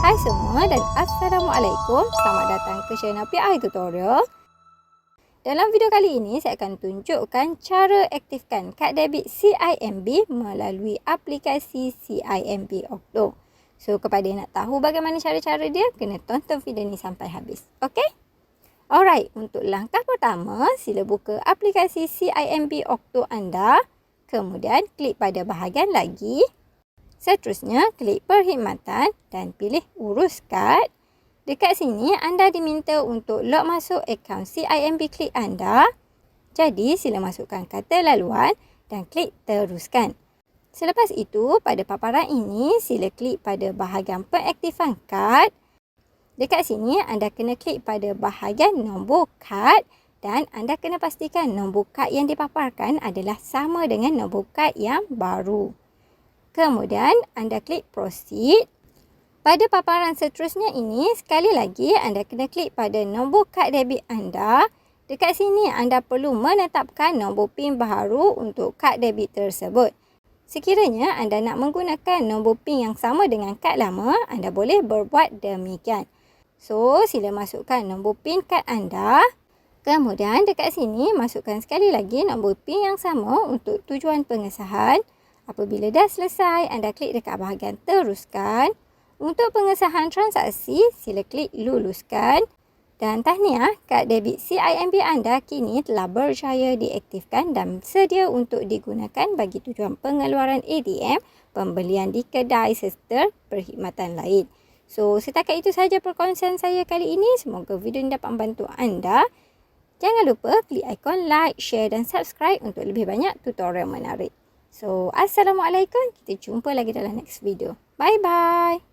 Hai semua dan Assalamualaikum. Selamat datang ke channel PI Tutorial. Dalam video kali ini, saya akan tunjukkan cara aktifkan kad debit CIMB melalui aplikasi CIMB Octo. So, kepada yang nak tahu bagaimana cara-cara dia, kena tonton video ni sampai habis. Okey? Alright, untuk langkah pertama, sila buka aplikasi CIMB Octo anda. Kemudian, klik pada bahagian lagi. Seterusnya, klik perkhidmatan dan pilih urus kad. Dekat sini, anda diminta untuk log masuk akaun CIMB Klik anda. Jadi, sila masukkan kata laluan dan klik teruskan. Selepas itu, pada paparan ini, sila klik pada bahagian pengaktifan kad. Dekat sini, anda kena klik pada bahagian nombor kad dan anda kena pastikan nombor kad yang dipaparkan adalah sama dengan nombor kad yang baru. Kemudian, anda klik proceed. Pada paparan seterusnya ini, sekali lagi anda kena klik pada nombor kad debit anda. Dekat sini, anda perlu menetapkan nombor PIN baharu untuk kad debit tersebut. Sekiranya anda nak menggunakan nombor PIN yang sama dengan kad lama, anda boleh berbuat demikian. So, sila masukkan nombor PIN kad anda. Kemudian, dekat sini, masukkan sekali lagi nombor PIN yang sama untuk tujuan pengesahan. Apabila dah selesai, anda klik dekat bahagian teruskan. Untuk pengesahan transaksi, sila klik luluskan. Dan tahniah, kad debit CIMB anda kini telah berjaya diaktifkan dan sedia untuk digunakan bagi tujuan pengeluaran ATM, pembelian di kedai serta perkhidmatan lain. So, setakat itu sahaja perkongsian saya kali ini. Semoga video ini dapat membantu anda. Jangan lupa klik ikon like, share dan subscribe untuk lebih banyak tutorial menarik. So, Assalamualaikum. Kita jumpa lagi dalam next video. Bye-bye.